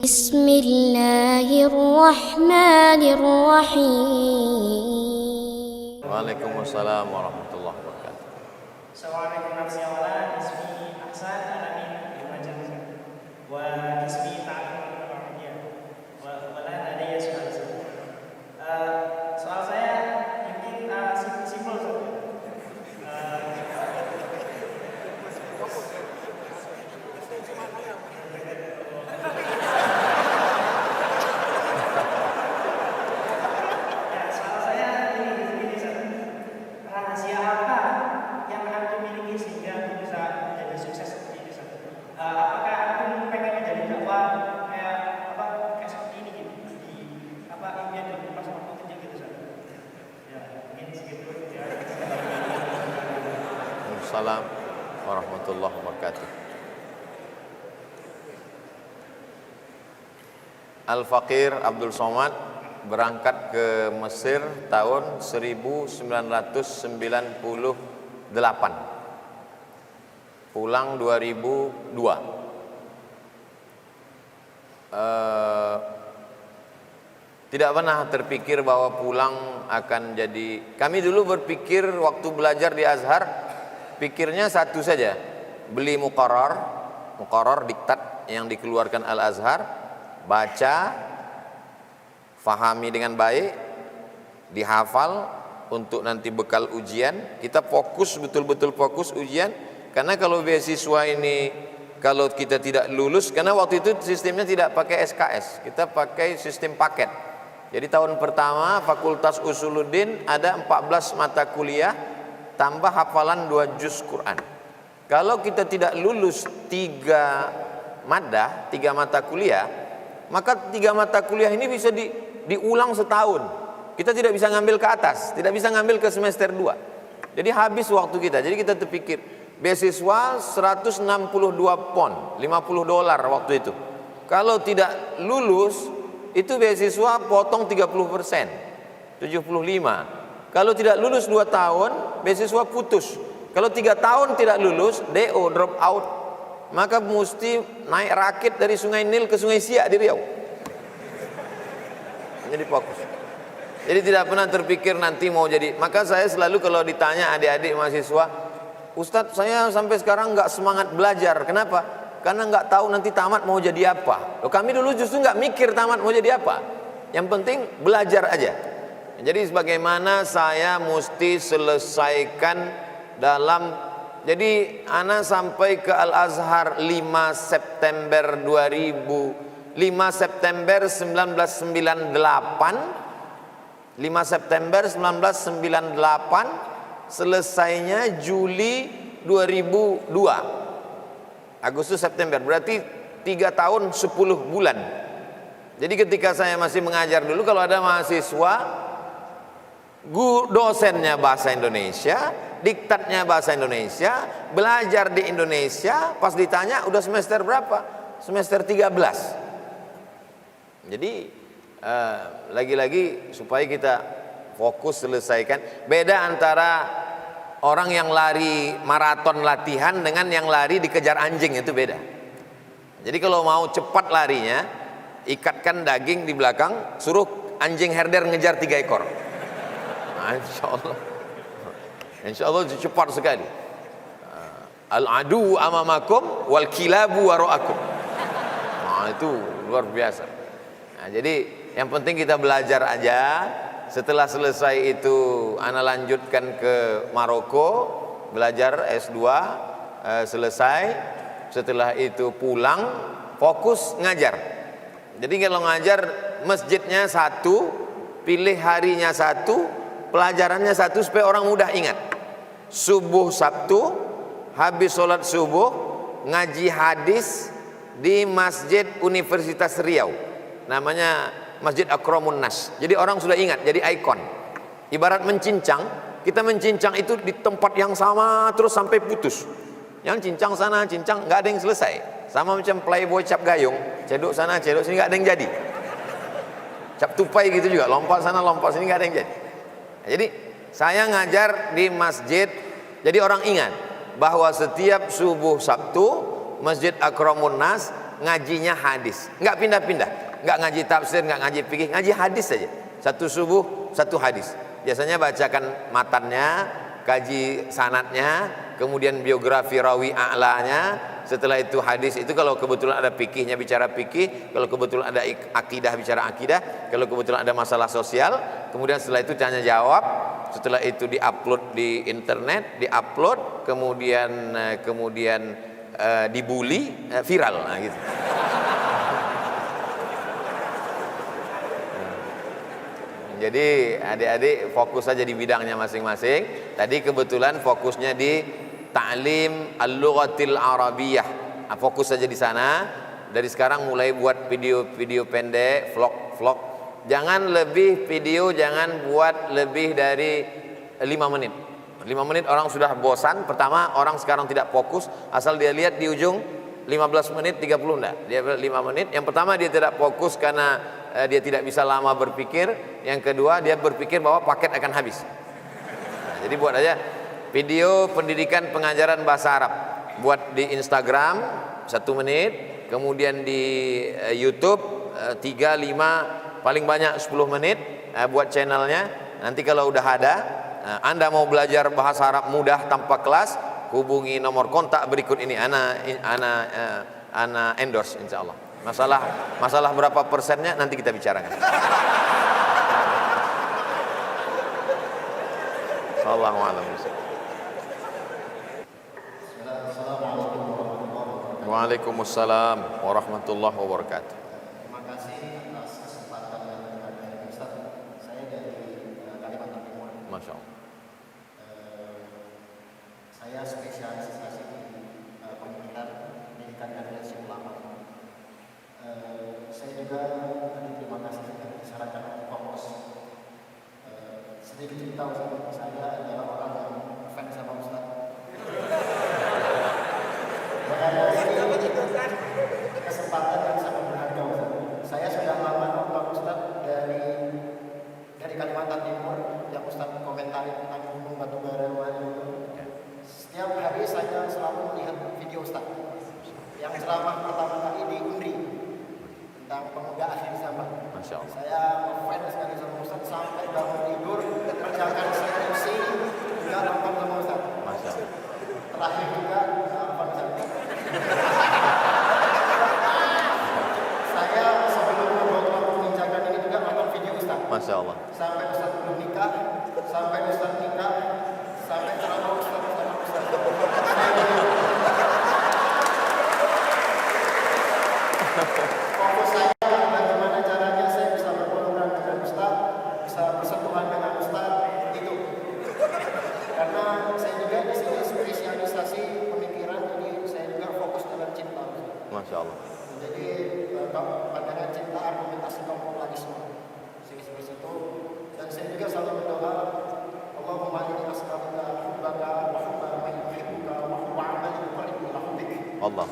بسم الله الرحمن الرحيم. Waalaikumsalam warahmatullahi wabarakatuh. Assalamualaikum warahmatullahi wabarakatuh. Ismi Ahsan Alamin Al-Majaz wa ismi Ta'lim Al-Arabiyah wa la ladayya soal. Soal saya mungkin simpel saja. Soal saya ini saja. Rahasia apa yang antum miliki sehingga antum bisa menjadi sukses seperti ini? Apakah antum pengen menjadi dakwah kayak seperti ini gitu? Impian di pas waktu kecil gitu saja. Ya, mungkin segitu ya. Waalaikumsalam warahmatullahi wabarakatuh. Al-Faqir Abdul Somad berangkat ke Mesir tahun 1998, pulang 2002. Tidak pernah terpikir bahwa pulang akan jadi. Kami dulu berpikir waktu belajar di Azhar, pikirnya satu saja, beli muqarrar diktat yang dikeluarkan Al-Azhar, baca, fahami dengan baik, dihafal untuk nanti bekal ujian. Kita fokus, betul-betul fokus ujian. Karena kalau beasiswa ini, kalau kita tidak lulus, karena waktu itu sistemnya tidak pakai SKS, kita pakai sistem paket. Jadi tahun pertama Fakultas Usuluddin ada 14 mata kuliah tambah hafalan 2 juz Quran. Kalau kita tidak lulus 3 mata kuliah, maka 3 mata kuliah ini bisa diulang setahun. Kita tidak bisa ngambil ke atas, tidak bisa ngambil ke semester 2. Jadi habis waktu kita. Jadi kita terpikir beasiswa 162 pon, $50 waktu itu. Kalau tidak lulus itu beasiswa potong 30%, 75. Kalau tidak lulus 2 tahun, beasiswa putus. Kalau 3 tahun tidak lulus, DO, drop out, maka mesti naik rakit dari Sungai Nil ke Sungai Siak di Riau. Jadi fokus. Jadi tidak pernah terpikir nanti mau jadi. Maka saya selalu kalau ditanya adik-adik mahasiswa, Ustadz saya sampai sekarang nggak semangat belajar. Kenapa? Karena nggak tahu nanti tamat mau jadi apa. Loh, kami dulu justru nggak mikir tamat mau jadi apa. Yang penting belajar aja. Jadi sebagaimana saya mesti selesaikan dalam. Jadi ana sampai ke Al-Azhar 5 September 1998. 5 September 1998, selesainya Juli 2002. Agustus September, berarti 3 tahun 10 bulan. Jadi ketika saya masih mengajar dulu, kalau ada mahasiswa, dosennya bahasa Indonesia, diktatnya bahasa Indonesia, belajar di Indonesia, pas ditanya udah semester berapa? Semester 13. Jadi lagi-lagi supaya kita fokus selesaikan. Beda antara orang yang lari maraton latihan dengan yang lari dikejar anjing, itu beda. Jadi kalau mau cepat larinya, ikatkan daging di belakang, suruh anjing herder ngejar 3 ekor. Nah, insya Allah cepat sekali. Al-adu amamakum wal kilabu wara'akum. Nah, itu luar biasa. Nah, jadi yang penting kita belajar aja. Setelah selesai itu ana lanjutkan ke Maroko, belajar S2, selesai. Setelah itu pulang, fokus ngajar. Jadi kalau ngajar, masjidnya satu, pilih harinya satu, pelajarannya satu supaya orang mudah ingat. Subuh Sabtu, habis sholat subuh, ngaji hadis di Masjid Universitas Riau, namanya Masjid Akramun Nas. Jadi orang sudah ingat, jadi ikon. Ibarat mencincang, kita mencincang itu di tempat yang sama terus sampai putus. Yang cincang sana, cincang, nggak ada yang selesai. Sama macam playboy cap gayung, cedok sana, cedok sini, nggak ada yang jadi. Cap tupai gitu juga, lompat sana, lompat sini, nggak ada yang jadi. Jadi saya ngajar di masjid, jadi orang ingat bahwa setiap subuh Sabtu Masjid Akramun Nas ngajinya hadis, nggak pindah-pindah, nggak ngaji tafsir, nggak ngaji fikih, ngaji hadis saja. Satu subuh, satu hadis. Biasanya bacakan matannya, kaji sanadnya, kemudian biografi rawi a'lanya. Setelah itu hadis itu kalau kebetulan ada fikihnya bicara fikih, kalau kebetulan ada akidah bicara akidah, kalau kebetulan ada masalah sosial. Kemudian setelah itu tanya jawab. Setelah itu diupload di internet, diupload, kemudian dibully, viral, nah gitu. Jadi adik-adik fokus saja di bidangnya masing-masing. Tadi kebetulan fokusnya di ta'lim al-lughatil arabiyyah. Nah, fokus saja di sana. Dari sekarang mulai buat video-video pendek, vlog. Jangan lebih video, jangan buat lebih dari 5 menit. 5 menit orang sudah bosan. Pertama, orang sekarang tidak fokus, asal dia lihat di ujung 15 menit, 30 enggak. Dia 5 menit. Yang pertama dia tidak fokus karena dia tidak bisa lama berpikir. Yang kedua dia berpikir bahwa paket akan habis. Nah, jadi buat aja video pendidikan pengajaran bahasa Arab. Buat di Instagram 1 menit, kemudian di YouTube 3, 5, paling banyak 10 menit. Buat channelnya. Nanti kalau udah ada, Anda mau belajar bahasa Arab mudah tanpa kelas, hubungi nomor kontak berikut ini. Ana endorse insyaallah. Masalah berapa persennya nanti kita bicarakan. Sallallahu alaihi wasallam. Waalaikumsalam warahmatullahi wabarakatuh. Terima kasih atas kesempatan yang diberikan Ustaz. Saya dari Kalimantan Timur. Masya Allah. Saya spesialisasi di pemikiran pendidikan dan generasi ulama. Saya juga terima kasih disarankan oleh Kompos. Sedikit cerita Ustaz, saya adalah orang yang fans sama Ustaz. Kesempatan yang sangat berharga Ustaz. Saya sudah lama nonton Ustaz dari Kalimantan Timur yang Ustaz komentari tentang gunung batu bara itu. Setiap hari saya selalu melihat video Ustaz. Yang ceramah pertama kali di UNRI tentang pemuda akhir zaman. Masya Allah. Saya ngefans sekali sama Ustaz sampai bangun tidur kerjakan skripsi juga nonton sama Ustaz. Masya Allah. Terakhir juga apa Ustaz? Saya sebelum membawa perbincangan ini juga nonton video Ustaz. Masya Allah. Sampai Ustaz belum nikah, sampai Ustaz nikah, sampai ceramah Ustaz sama Ustaz. Fokus saya bagaimana caranya saya bisa berpeluang dengan Ustaz, bisa bersentuhan dengan Ustaz itu. Karena saya juga di sini spesialisasi pemikiran, jadi saya juga fokus dalam cinta. Masya Allah. Jadi pandangan cinta argumentasi komplorisme seperti itu. Dan saya juga selalu berdoa, Allahumma inni as'aluka hubbaka wa hubba man yuhibbuka wa hubba 'amalin yuqarribu ila hubbik. Allah.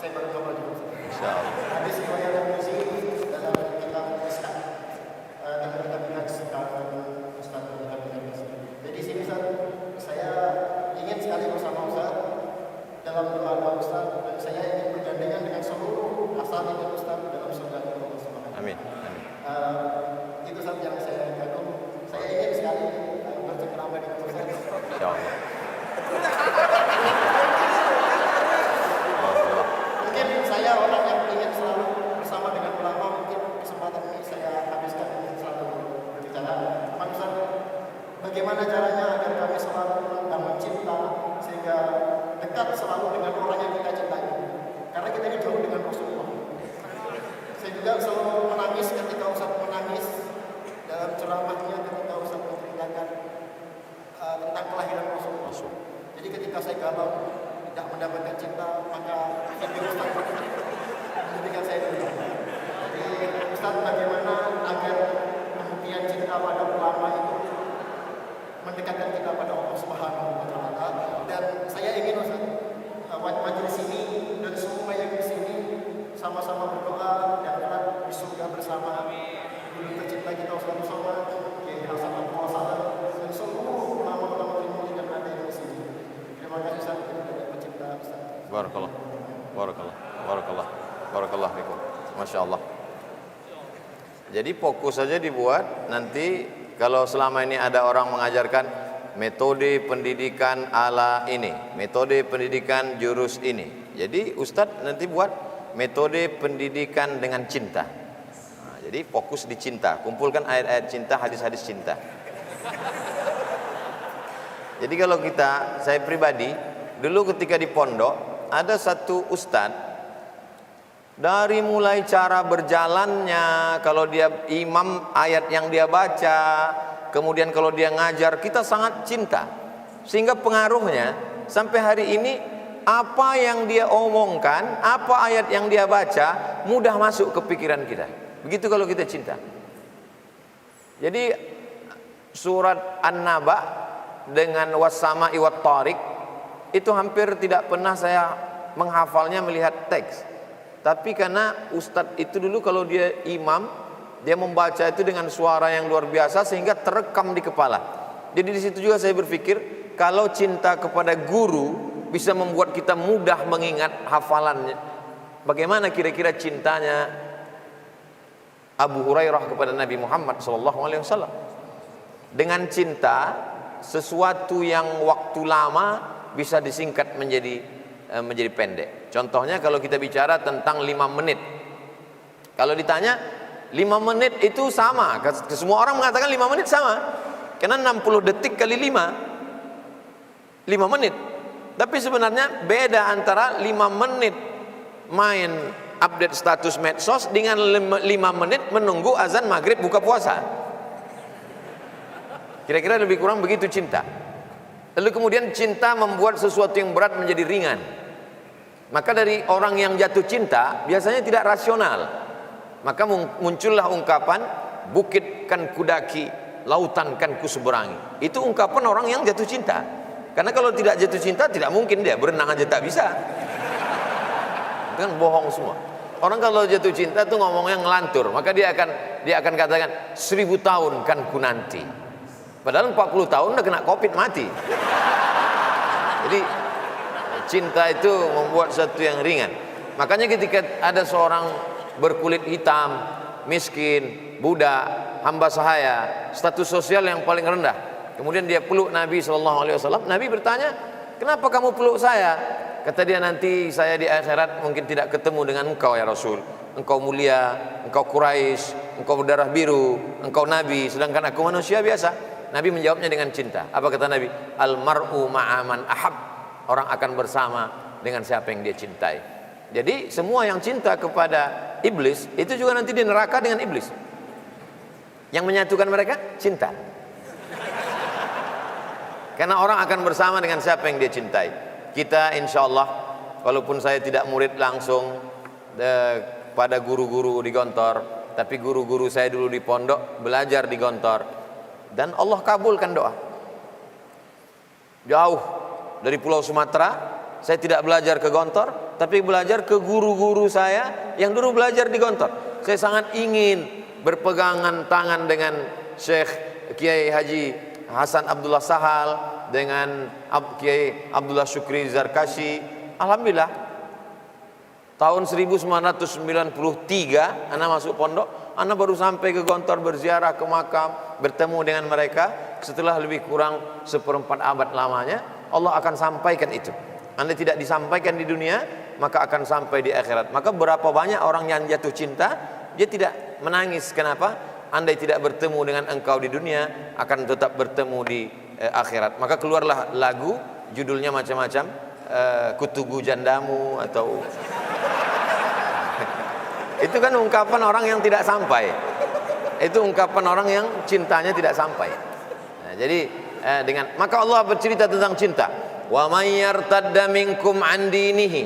Saya berdoa juga. Insyaallah. Hadis riwayat Muslim dalam kitab Ustaz. Dan kita lihat sekarang Ustaz kita lihat. Jadi sini saya ingin sekali bersama Ustaz dalam berdoa Ustaz, dan saya ingin bergandengan dengan seluruh asal-usul Ustaz dalam surga Allah Subhanahu. Amin. Itu saja yang saya kagum. Saya ingin sekali bercengkrama dengan Ustaz. Insyaallah. Mungkin saya orang yang ingin selalu bersama dengan ulama, mungkin kesempatan ini saya habiskan untuk selalu berbicara. Cuman Ustaz, bagaimana caranya agar kami selalu membangun cinta sehingga dekat selalu dengan orang yang kita cintai? Karena kita ini jauh dengan Rasulullah. Saya juga selalu menangis ketika Ustaz menangis dalam ceramahnya ketika Ustaz menceritakan tentang kelahiran Rasulullah. Jadi ketika saya galau tidak mendapatkan cinta, maka video Ustaz ketika saya dulu. Jadi Ustaz, bagaimana agar pembuktian cinta pada ulama itu mendekatkan kita pada Allah Subhanahu wa Ta'ala? Dan saya ingin Ustaz, majelis ini dan semua yang di sini sama-sama berdoa dan di surga bersama. Guru tercinta kita Ustaz Muhammad, Kiai Hasan Abdul Salam, dan seluruh ulama-ulama ilmu yang ada di sini. Terima kasih Ustaz, kita pencipta Ustaz. Barakallah. Barakallah. Barakallah fikum. Masya Allah. Jadi fokus saja dibuat. Nanti kalau selama ini ada orang mengajarkan metode pendidikan ala ini, metode pendidikan jurus ini. Jadi Ustadz nanti buat metode pendidikan dengan cinta. Nah, jadi fokus di cinta. Kumpulkan ayat-ayat cinta, hadis-hadis cinta. Jadi kalau saya pribadi, dulu ketika di pondok, ada satu ustadz, dari mulai cara berjalannya, kalau dia imam ayat yang dia baca, kemudian kalau dia ngajar, kita sangat cinta. Sehingga pengaruhnya sampai hari ini, apa yang dia omongkan, apa ayat yang dia baca, mudah masuk ke pikiran kita. Begitu kalau kita cinta. Jadi surat An-Naba dengan was-sama'i wat-tariq itu hampir tidak pernah saya menghafalnya melihat teks. Tapi karena ustadz itu dulu kalau dia imam, dia membaca itu dengan suara yang luar biasa sehingga terekam di kepala. Jadi di situ juga saya berpikir, kalau cinta kepada guru bisa membuat kita mudah mengingat hafalannya. Bagaimana kira-kira cintanya Abu Hurairah kepada Nabi Muhammad SAW? Dengan cinta, sesuatu yang waktu lama bisa disingkat menjadi pendek. Contohnya kalau kita bicara tentang 5 menit. Kalau ditanya 5 menit itu sama, semua orang mengatakan 5 menit sama. Karena 60 detik kali 5 menit. Tapi sebenarnya beda antara 5 menit main update status medsos dengan 5 menit menunggu azan maghrib buka puasa. Kira-kira lebih kurang begitu cinta. Lalu kemudian cinta membuat sesuatu yang berat menjadi ringan. Maka dari orang yang jatuh cinta biasanya tidak rasional. Maka muncullah ungkapan, bukit kan kudaki, lautan kan kuseberangi. Itu ungkapan orang yang jatuh cinta. Karena kalau tidak jatuh cinta tidak mungkin dia berenang aja tak bisa. Itu kan bohong semua. Orang kalau jatuh cinta tuh ngomongnya ngelantur, maka dia akan katakan 1000 tahun kan ku nanti. Padahal 40 tahun udah kena COVID mati. Jadi cinta itu membuat sesuatu yang ringan. Makanya ketika ada seorang berkulit hitam, miskin, budak, hamba sahaya, status sosial yang paling rendah, kemudian dia peluk Nabi SAW. Nabi bertanya, kenapa kamu peluk saya? Kata dia, nanti saya di akhirat mungkin tidak ketemu dengan engkau ya Rasul. Engkau mulia, engkau Quraisy, engkau berdarah biru, engkau Nabi, sedangkan aku manusia biasa. Nabi menjawabnya dengan cinta. Apa kata Nabi? Al-mar'u ma'aman ahab. Orang akan bersama dengan siapa yang dia cintai. Jadi semua yang cinta kepada iblis itu juga nanti di neraka dengan iblis. Yang menyatukan mereka cinta. Karena orang akan bersama dengan siapa yang dia cintai. Kita insya Allah, walaupun saya tidak murid langsung pada guru-guru di Gontor, tapi guru-guru saya dulu di pondok belajar di Gontor. Dan Allah kabulkan doa. Jauh dari Pulau Sumatera, saya tidak belajar ke Gontor, tapi belajar ke guru-guru saya yang dulu belajar di Gontor. Saya sangat ingin berpegangan tangan dengan Syekh Kiai Haji Hasan Abdullah Sahal, dengan Kiai Abdullah Syukri Zarkashi. Alhamdulillah, tahun 1993 anak masuk pondok. Anak baru sampai ke Gontor, berziarah ke makam, bertemu dengan mereka. Setelah lebih kurang 1/4 abad lamanya, Allah akan sampaikan itu. Anda tidak disampaikan di dunia, maka akan sampai di akhirat. Maka berapa banyak orang yang jatuh cinta, dia tidak menangis. Kenapa? Andai tidak bertemu dengan engkau di dunia, akan tetap bertemu di akhirat. Maka keluarlah lagu, judulnya macam-macam, Kutugu Jandamu atau itu kan ungkapan orang yang tidak sampai. Itu ungkapan orang yang cintanya tidak sampai. Nah, jadi maka Allah bercerita tentang cinta. Wa may yartadda minkum an dinihi.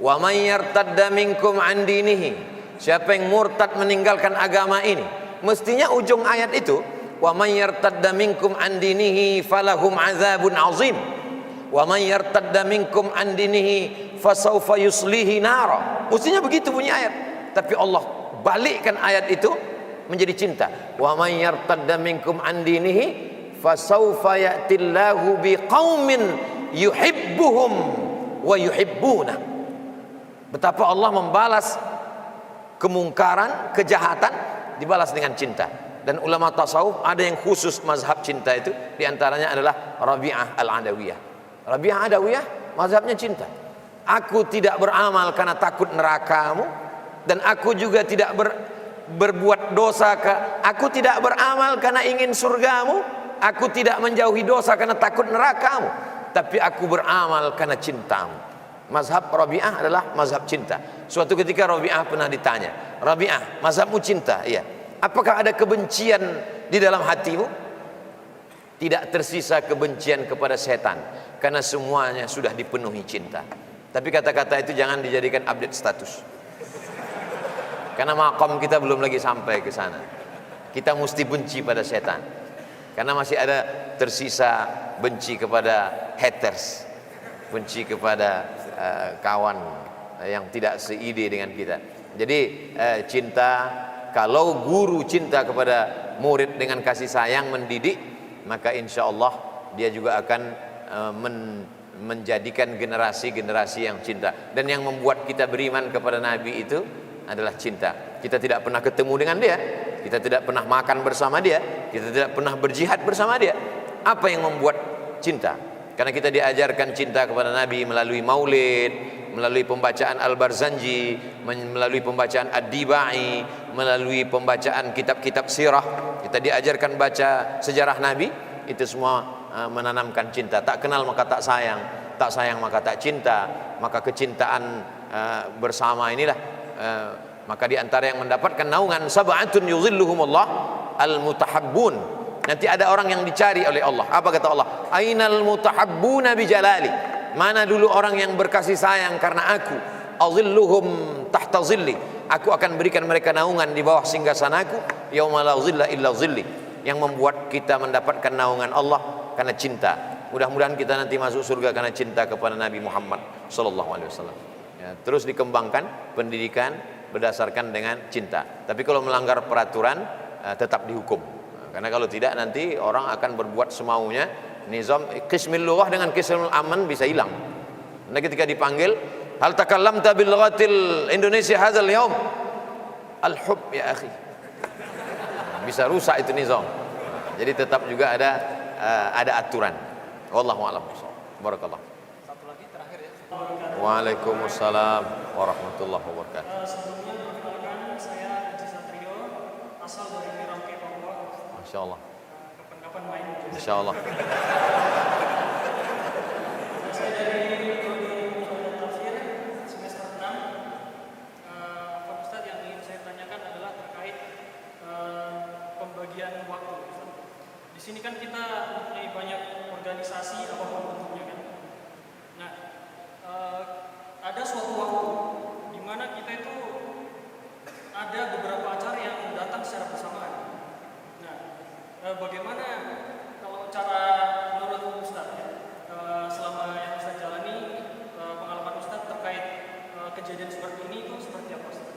Wa may yartadda minkum an dinihi. Siapa yang murtad meninggalkan agama ini, mestinya ujung ayat itu, wa may yartadda minkum an dinihi falahum azabun azim. Wa may yartadda minkum an dinihi fasawfa yuslihi nara. Mestinya begitu bunyi ayat. Tapi Allah balikkan ayat itu menjadi cinta. Wa may yartadda minkum an dinihi fasawfa ya'tillahu biqaumin yuhibbuhum wa yuhibbuna. Betapa Allah membalas kemungkaran, kejahatan dibalas dengan cinta. Dan ulama tasawuf ada yang khusus mazhab cinta itu, diantaranya adalah Rabi'ah Al-Adawiyah. Rabi'ah Adawiyah mazhabnya cinta. Aku tidak beramal karena takut nerakamu, dan aku juga tidak berbuat dosa, aku tidak beramal karena ingin surgamu, aku tidak menjauhi dosa karena takut nerakamu, tapi aku beramal karena cintamu. Mazhab Rabi'ah adalah mazhab cinta. Suatu ketika Rabi'ah pernah ditanya, Rabi'ah, mazhabmu cinta? Iya. Apakah ada kebencian di dalam hatimu? Tidak tersisa kebencian kepada setan, karena semuanya sudah dipenuhi cinta. Tapi kata-kata itu jangan dijadikan update status, karena maqam kita belum lagi sampai ke sana. Kita mesti benci pada setan, karena masih ada tersisa benci kepada haters, benci kepada kawan yang tidak seide dengan kita. Jadi cinta, kalau guru cinta kepada murid dengan kasih sayang mendidik, maka insya Allah dia juga akan menjadikan generasi-generasi yang cinta. Dan yang membuat kita beriman kepada Nabi itu adalah cinta. Kita tidak pernah ketemu dengan dia, kita tidak pernah makan bersama dia, kita tidak pernah berjihad bersama dia. Apa yang membuat cinta? Karena kita diajarkan cinta kepada Nabi melalui maulid, melalui pembacaan Al-Barzanji, melalui pembacaan Ad-Dibai, melalui pembacaan kitab-kitab sirah. Kita diajarkan baca sejarah Nabi. Itu semua menanamkan cinta. Tak kenal maka tak sayang, tak sayang maka tak cinta. Maka kecintaan bersama inilah maka di antara yang mendapatkan naungan sab'atun yuzilluhumullah al-mutahabbun. Nanti ada orang yang dicari oleh Allah. Apa kata Allah? Ainal mutahabbuna bijalali. Mana dulu orang yang berkasih sayang karena aku? Azilluhum tahta zilli. Aku akan berikan mereka naungan di bawah singgasanaku. Yauma la zilla illa zilli. Yang membuat kita mendapatkan naungan Allah karena cinta. Mudah-mudahan kita nanti masuk surga karena cinta kepada Nabi Muhammad sallallahu alaihi wasallam. Ya, terus dikembangkan pendidikan berdasarkan dengan cinta. Tapi kalau melanggar peraturan tetap dihukum. Karena kalau tidak nanti orang akan berbuat semaunya. Nizam qismil lughah dengan qismul aman bisa hilang. Nah ketika dipanggil, hal takallamta bil lughatil Indonesia hadzal yaum? Al-hub ya akhi. Bisa rusak itu nizam. Jadi tetap juga ada aturan. Wallahu a'lam. Barakallah. Satu lagi terakhir ya. Waalaikumsalam warahmatullahi wabarakatuh. Sebelumnya perkenalkan, saya Haji Satrio, asal dari Merauke, Papua. Masya Allah. Kapan-kapan main. Insya Allah. Saya dari Prodi Tafsir semester 6. Pak Ustadz, yang ingin saya tanyakan adalah terkait pembagian waktu. Di sini kan kita mempunyai banyak organisasi apapun bentuknya kan. Nah, ada suatu waktu di mana kita itu ada beberapa acara yang datang secara bersamaan. Nah, bagaimana kalau cara menurut Ustadz ya, selama yang Ustadz jalani, pengalaman Ustadz terkait kejadian seperti ini itu seperti apa Ustadz?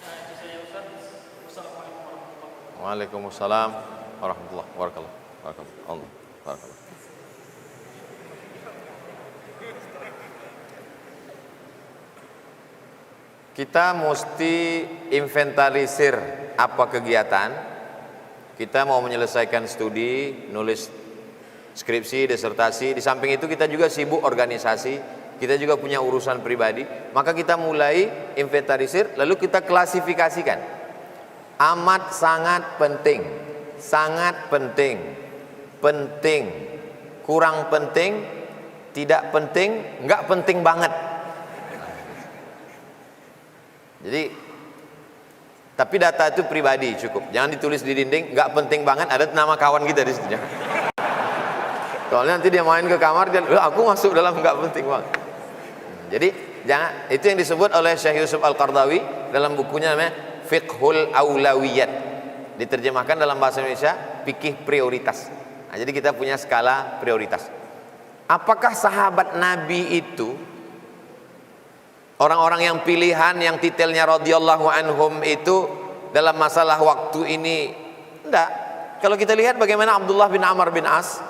Nah, itu saya Ustadz. Wassalamualaikum warahmatullahi wabarakatuh. Waalaikumsalam warahmatullahi wabarakatuh. Allah. Barakallah. Kita mesti inventarisir apa kegiatan. Kita mau menyelesaikan studi, nulis skripsi, disertasi. Di samping itu kita juga sibuk organisasi. Kita juga punya urusan pribadi. Maka kita mulai inventarisir, lalu kita klasifikasikan. Amat sangat penting, sangat penting, penting, kurang penting, tidak penting, enggak penting banget. Jadi, tapi data itu pribadi cukup. Jangan ditulis di dinding, enggak penting banget. Ada nama kawan kita di situ. Soalnya nanti dia main ke kamar, dia, aku masuk dalam enggak penting banget. Jadi jangan, itu yang disebut oleh Syekh Yusuf Al-Qardawi dalam bukunya namanya Fiqhul Aulawiyat, diterjemahkan dalam bahasa Indonesia fikih prioritas. Nah, jadi kita punya skala prioritas. Apakah sahabat Nabi itu orang-orang yang pilihan, yang titelnya radhiyallahu anhum itu dalam masalah waktu ini? Enggak. Kalau kita lihat bagaimana Abdullah bin Amr bin As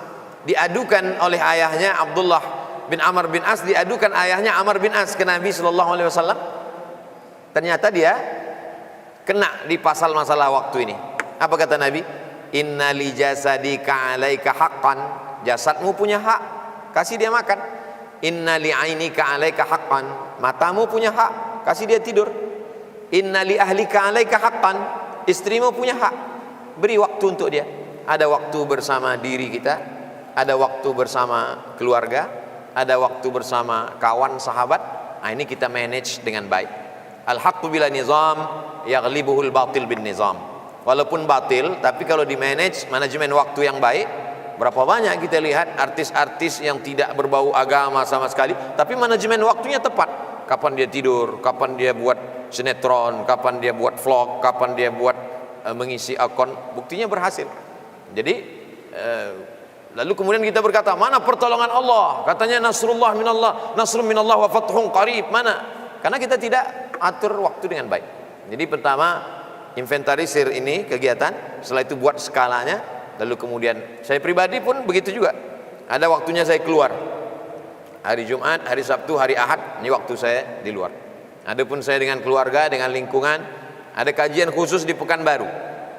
diadukan oleh ayahnya Abdullah bin Amr bin As diadukan ayahnya Amr bin As ke Nabi sallallahu alaihi wasallam. Ternyata dia kena di pasal masalah waktu ini. Apa kata Nabi? Inna li jasadika 'alaika haqqan. Jasadmu punya hak, kasih dia makan. Inna li 'ainika 'alaika haqqan. Matamu punya hak, kasih dia tidur. Inna li ahlika 'alaika haqqan. Istrimu punya hak, beri waktu untuk dia. Ada waktu bersama diri kita, ada waktu bersama keluarga, ada waktu bersama kawan sahabat. Nah, ini kita manage dengan baik. Al-haqqu bila nizam yaghlibuhul batil bin nizam. Walaupun batil, tapi kalau di manage, manajemen waktu yang baik, berapa banyak kita lihat artis-artis yang tidak berbau agama sama sekali, tapi manajemen waktunya tepat. Kapan dia tidur, kapan dia buat sinetron, kapan dia buat vlog, kapan dia buat mengisi akun, buktinya berhasil. Jadi lalu kemudian kita berkata, mana pertolongan Allah? Katanya nasrullah minallah, nasrun minallah wa fathun qarib. Mana? Karena kita tidak atur waktu dengan baik. Jadi pertama inventarisir ini kegiatan, setelah itu buat skalanya, lalu kemudian saya pribadi pun begitu juga. Ada waktunya saya keluar. Hari Jumat, hari Sabtu, hari Ahad, ini waktu saya di luar. Adapun saya dengan keluarga, dengan lingkungan, ada kajian khusus di Pekanbaru.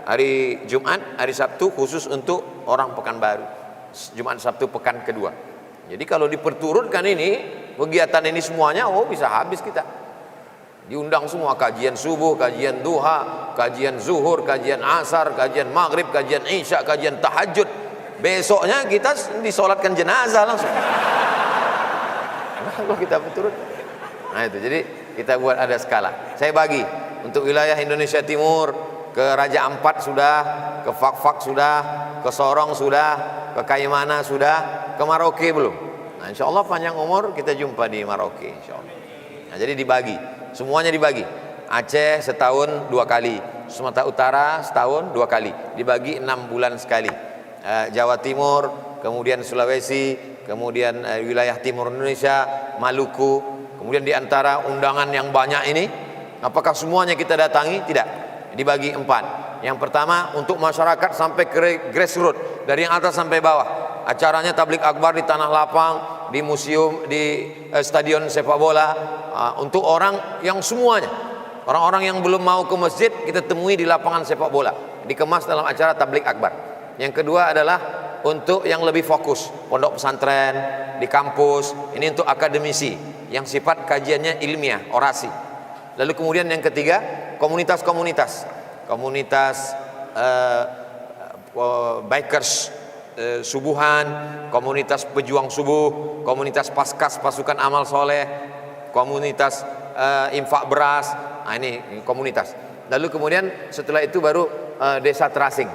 Hari Jumat, hari Sabtu khusus untuk orang Pekanbaru. Jumat, Sabtu, pekan kedua. Jadi kalau diperturutkan ini, kegiatan ini semuanya, bisa habis kita. Diundang semua, kajian subuh, kajian duha, kajian zuhur, kajian asar, kajian maghrib, kajian isya, kajian tahajud. Besoknya kita disolatkan jenazah langsung. Kalau kita berturut. Nah itu, jadi kita buat ada skala. Saya bagi untuk wilayah Indonesia Timur, ke Raja Ampat sudah, ke Fak-Fak sudah, ke Sorong sudah, ke Kaimana sudah, ke Maroke belum. Nah insya Allah panjang umur kita jumpa di Maroke insya Allah. Nah jadi dibagi, semuanya dibagi. Aceh setahun 2 kali, Sumatera Utara setahun 2 kali, dibagi 6 bulan sekali. Jawa Timur, kemudian Sulawesi, kemudian wilayah Timur Indonesia, Maluku, kemudian di antara undangan yang banyak ini, apakah semuanya kita datangi? Tidak, dibagi 4. Yang pertama untuk masyarakat sampai ke grassroots, dari yang atas sampai bawah. Acaranya tablik akbar di Tanah Lapang, di museum, di stadion sepak bola, untuk orang yang semuanya. Orang-orang yang belum mau ke masjid kita temui di lapangan sepak bola, dikemas dalam acara tablik akbar. Yang kedua adalah untuk yang lebih fokus, pondok pesantren, di kampus, ini untuk akademisi yang sifat kajiannya ilmiah, orasi. Lalu kemudian yang ketiga, komunitas-komunitas, bikers, subuhan, komunitas pejuang subuh, komunitas paskas pasukan amal soleh, komunitas infak beras. Nah ini komunitas. Lalu kemudian setelah itu baru desa terasing,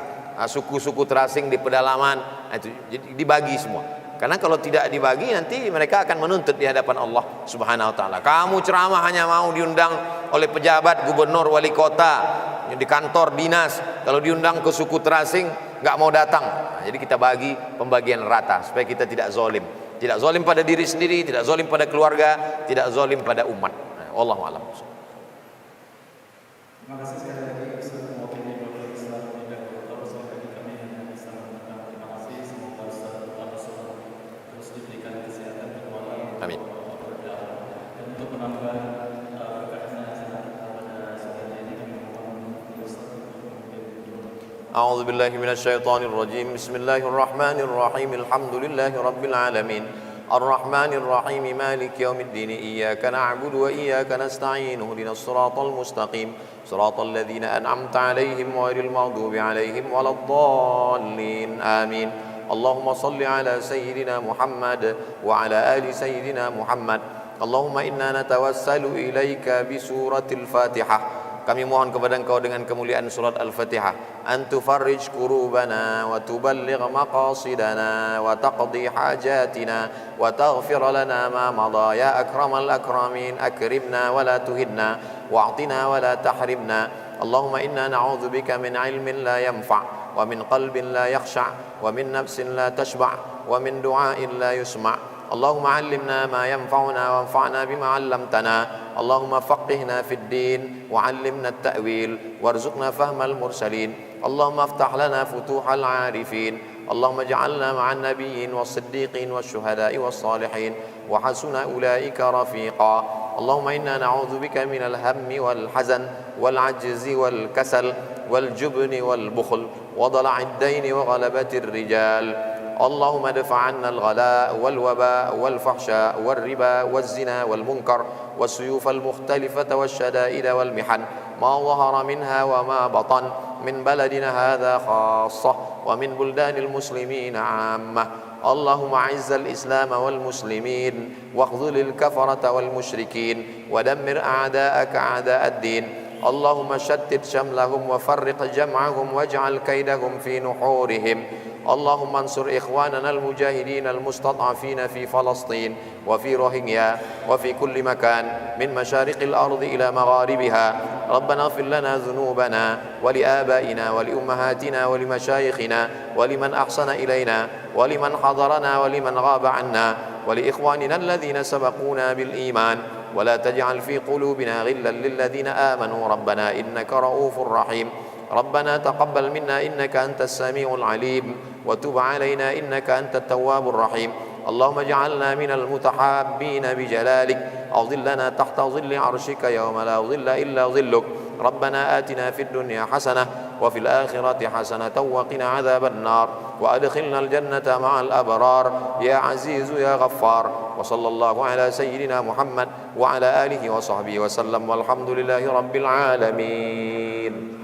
suku-suku terasing di pedalaman. Nah, itu jadi dibagi semua. Karena kalau tidak dibagi nanti mereka akan menuntut di hadapan Allah Subhanahu wa taala. Kamu ceramah hanya mau diundang oleh pejabat, gubernur, wali kota, di kantor dinas. Kalau diundang ke suku terasing nggak mau datang. Nah, jadi kita bagi pembagian rata supaya kita tidak zalim. Tidak zalim pada diri sendiri, tidak zalim pada keluarga, tidak zalim pada umat. Nah, wallahu a'lam. Terima kasih sekali lagi Ustaz mewakili Bapak Islam dan Bapak Ustaz bagi kami yang bisa mengucapkan terima kasih. Semoga Ustaz terus diberikan kesehatan dan kekuatan. Amin. Dan untuk menambah berkahnya pada sore ini kami mohon Ustaz untuk memimpin. A'udzu billahi minasyaitonir rajim. Bismillahirrahmanirrahim. Alhamdulillahi rabbil alamin. Ar-Rahmanir Rahim. Maliki yaumiddin. Iyyaka na'budu wa iyyaka nasta'in. Ihdinas siratal mustaqim. Siratal ladzina an'amta 'alaihim ghairil maghdubi 'alaihim waladdallin. Amin. Allahumma shalli ala sayyidina Muhammad wa ala ali sayyidina Muhammad. Allahumma inna natawassalu ilaika bi suratil Fatihah. Kami mohon kepada Engkau dengan kemuliaan surat Al-Fatihah, an tufarrij kurubana wa tuballigh maqasidana wa taqdi hajatina wa taghfir lana ma madha ya akramal akramin. Akrimna wa la tuhinna wa'tina wa la tahrimna. Allahumma inna na'udzu bika min ilmin la yanfa' wa min qalbin la yakhsha' wa min nafsin la tashba' wa min du'ain la yusma'. اللهم علمنا ما ينفعنا وانفعنا بما علمتنا. اللهم فقهنا في الدين وعلمنا التأويل وارزقنا فهم المرسلين. اللهم افتح لنا فتوح العارفين اللهم اجعلنا مع النبيين والصديقين والشهداء والصالحين وحسن أولئك رفيقا. اللهم إنا نعوذ بك من الهم والحزن والعجز والكسل والجبن والبخل وضلع الدين وغلبة الرجال. اللهم ادفع عنا الغلاء والوباء والفحشاء والربا والزنا والمنكر والسيوف المختلفة والشدائد والمحن ما ظهر منها وما بطن من بلدنا هذا خاصة ومن بلدان المسلمين عامة. اللهم أعز الإسلام والمسلمين واخذل الكفرة والمشركين ودمر أعداءك أعداء الدين. اللهم شتت شملهم وفرق جمعهم واجعل كيدهم في نحورهم. اللهم انصر إخواننا المجاهدين المستضعفين في فلسطين وفي روهينيا وفي كل مكان من مشارق الأرض إلى مغاربها. ربنا اغفر لنا ذنوبنا ولآبائنا ولأمهاتنا ولمشايخنا ولمن أحسن إلينا ولمن حضرنا ولمن غاب عنا ولإخواننا الذين سبقونا بالإيمان ولا تجعل في قلوبنا غلا للذين آمنوا ربنا إنك رؤوف رحيم. ربنا تقبل منا إنك أنت السميع العليم وتب علينا إنك أنت التواب الرحيم. اللهم اجعلنا من المتحابين بجلالك أظلنا تحت ظل عرشك يوم لا ظل إلا ظلك. ربنا آتنا في الدنيا حسنة وفي الآخرة حسنة وقنا عذاب النار وأدخلنا الجنة مع الأبرار يا عزيز يا غفار. وصلى الله على سيدنا محمد وعلى آله وصحبه وسلم والحمد لله رب العالمين.